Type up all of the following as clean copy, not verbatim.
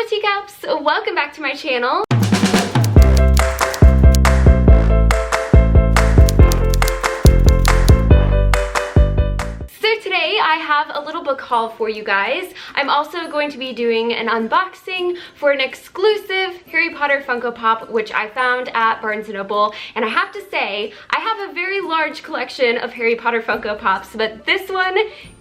Hello Teacups! Welcome back to my channel. So today I have a little book haul for you guys. I'm also going to be doing an unboxing for an exclusive Harry Potter Funko Pop, which I found at Barnes & Noble. And I have to say, I have a very large collection of Harry Potter Funko Pops, but this one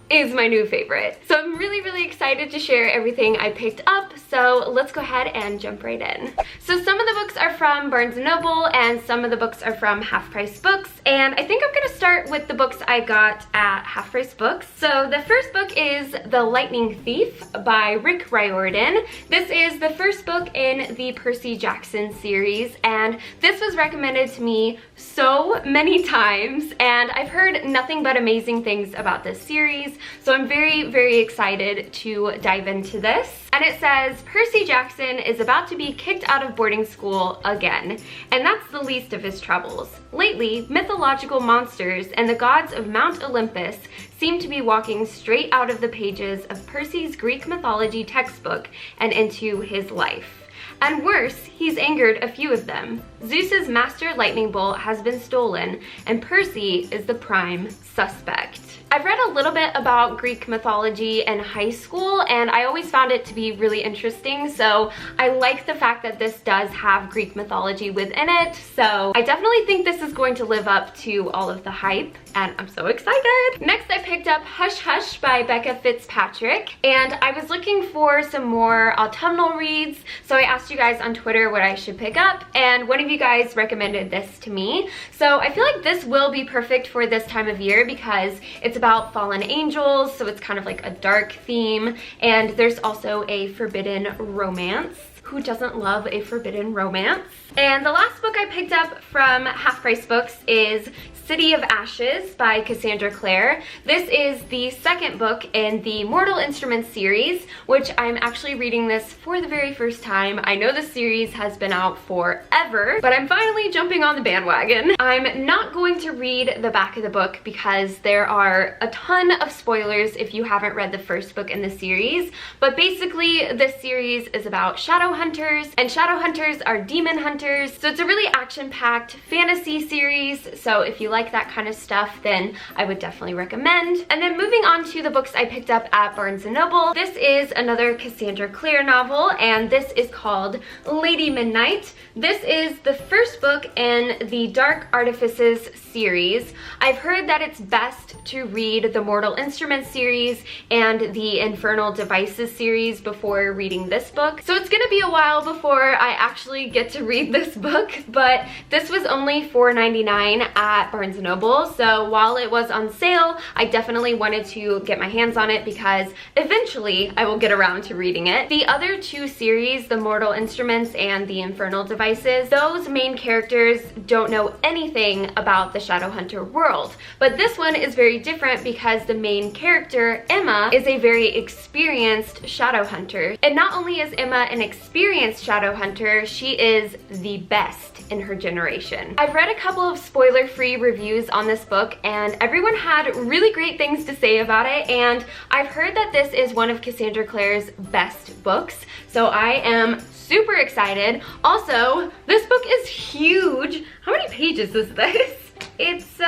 is my new favorite. So I'm really excited to share everything I picked up, so let's go ahead and jump right in. So some of the books are from Barnes & Noble and some of the books are from Half Price Books, and I think I'm gonna start with the books I got at Half Price Books. So the first book is The Lightning Thief by Rick Riordan. This is the first book in the Percy Jackson series, and this was recommended to me so many times, and I've heard nothing but amazing things about this series. So I'm very excited to dive into this. And it says, Percy Jackson is about to be kicked out of boarding school again, and that's the least of his troubles. Lately, mythological monsters and the gods of Mount Olympus seem to be walking straight out of the pages of Percy's Greek mythology textbook and into his life. And worse, he's angered a few of them. Zeus's master lightning bolt has been stolen, and Percy is the prime suspect. I've read a little bit about Greek mythology in high school, and I always found it to be really interesting, so I like the fact that this does have Greek mythology within it, so I definitely think this is going to live up to all of the hype, and I'm so excited! Next, I picked up Hush Hush by Becca Fitzpatrick, and I was looking for some more autumnal reads, so I asked you guys on Twitter what I should pick up, and one of you guys recommended this to me. So I feel like this will be perfect for this time of year because it's about fallen angels, so it's kind of like a dark theme, and there's also a forbidden romance. Who doesn't love a forbidden romance? And the last book I picked up from Half Price Books is City of Ashes by Cassandra Clare. This is the second book in the Mortal Instruments series, which I'm actually reading this for the very first time. I know the series has been out forever, but I'm finally jumping on the bandwagon. I'm not going to read the back of the book because there are a ton of spoilers if you haven't read the first book in the series, but basically this series is about shadow hunters, and shadow hunters are demon hunters, so it's a really action-packed fantasy series, so if you like that kind of stuff, then I would definitely recommend. And then moving on to the books I picked up at Barnes & Noble, this is another Cassandra Clare novel, and this is called Lady Midnight. This is the first book in the Dark Artifices series. I've heard that it's best to read the Mortal Instruments series and the Infernal Devices series before reading this book. So it's gonna be a while before I actually get to read this book, but this was only $4.99 at Barnes & Noble, so while it was on sale, I definitely wanted to get my hands on it because eventually I will get around to reading it. The other two series, the Mortal Instruments and the Infernal Devices, those main characters don't know anything about the Shadowhunter world, but this one is very different because the main character, Emma, is a very experienced Shadowhunter. And not only is Emma an experienced Shadowhunter, she is the best in her generation. I've read a couple of spoiler-free reviews on this book, and everyone had really great things to say about it, and I've heard that this is one of Cassandra Clare's best books, so I am super excited. Also, this book is huge. How many pages is this? It's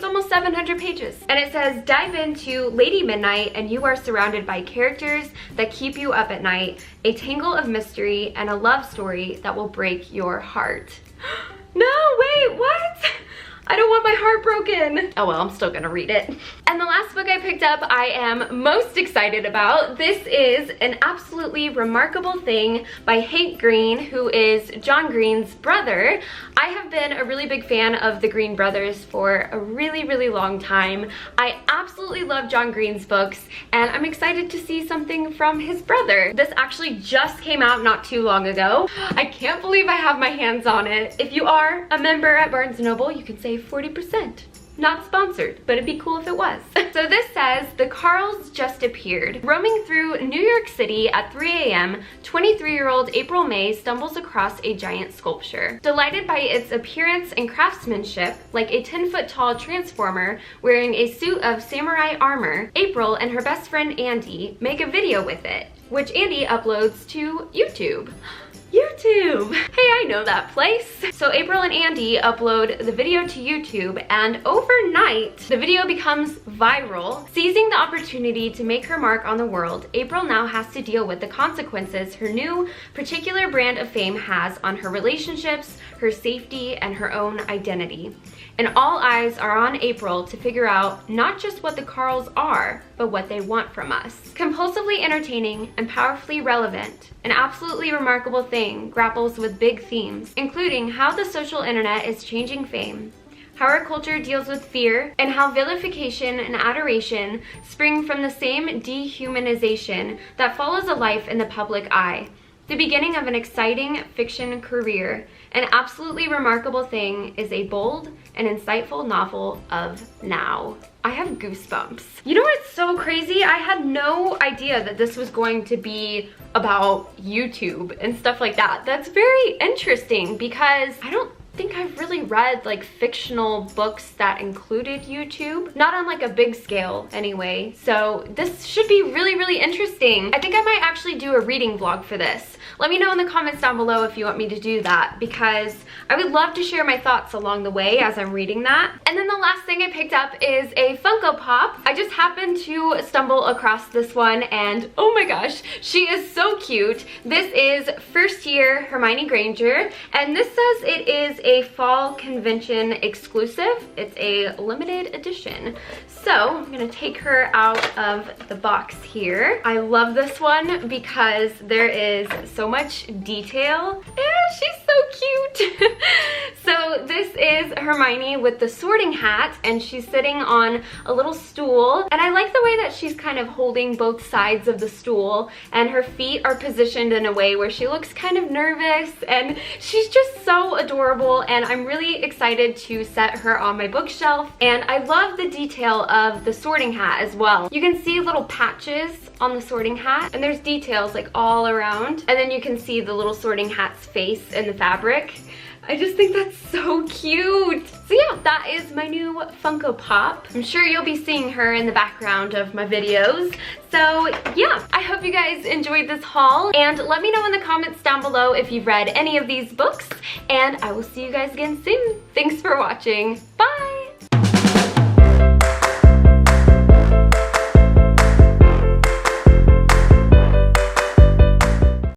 almost 700 pages. And it says, dive into Lady Midnight and you are surrounded by characters that keep you up at night, a tangle of mystery, and a love story that will break your heart. No, wait, what? I don't want my heart broken. Oh well, I'm still gonna read it. And the last book I picked up I am most excited about. This is An Absolutely Remarkable Thing by Hank Green, who is John Green's brother. I have been a really big fan of the Green brothers for a really long time. I absolutely love John Green's books, and I'm excited to see something from his brother. This actually just came out not too long ago. I can't believe I have my hands on it. If you are a member at Barnes & Noble, you can save 40%. Not sponsored, but it'd be cool if it was. So this says, the Carls just appeared. Roaming through New York City at 3 a.m., 23-year-old April May stumbles across a giant sculpture. Delighted by its appearance and craftsmanship, like a 10-foot-tall transformer wearing a suit of samurai armor, April and her best friend Andy make a video with it. which Andy uploads to YouTube. YouTube! Hey, I know that place. So April and Andy upload the video to YouTube, and overnight, the video becomes viral. Seizing the opportunity to make her mark on the world, April now has to deal with the consequences her new particular brand of fame has on her relationships, her safety, and her own identity. And all eyes are on April to figure out not just what the Carls are, but what they want from us. Compulsively entertaining and powerfully relevant, an absolutely remarkable thing grapples with big themes, including how the social internet is changing fame, how our culture deals with fear, and how vilification and adoration spring from the same dehumanization that follows a life in the public eye. The beginning of an exciting fiction career, an absolutely remarkable thing is a bold and insightful novel of now. I have goosebumps. You know what's so crazy? I had no idea that this was going to be about YouTube and stuff like that. That's very interesting because I don't think I've really read like fictional books that included YouTube. Not on like a big scale anyway. So this should be really, really interesting. I think I might actually do a reading vlog for this. Let me know in the comments down below if you want me to do that, because I would love to share my thoughts along the way as I'm reading that. And then the last thing I picked up is a Funko Pop. I just happened to stumble across this one and oh my gosh, she is so cute. This is first year Hermione Granger, and this says it is a fall convention exclusive. It's a limited edition. So I'm gonna take her out of the box here. I love this one because there is so much detail. Yeah, she's so cute. So this is Hermione with the sorting hat, and she's sitting on a little stool. And I like the way that she's kind of holding both sides of the stool, and her feet are positioned in a way where she looks kind of nervous, and she's just so adorable, and I'm really excited to set her on my bookshelf. And I love the detail of the sorting hat as well. You can see little patches on the sorting hat, and there's details like all around, and then you can see the little sorting hat's face in the fabric. I just think that's so cute. So yeah, that is my new Funko Pop. I'm sure you'll be seeing her in the background of my videos. So yeah, I hope you guys enjoyed this haul, and let me know in the comments down below if you've read any of these books, and I will see you guys again soon. Thanks for watching. Bye!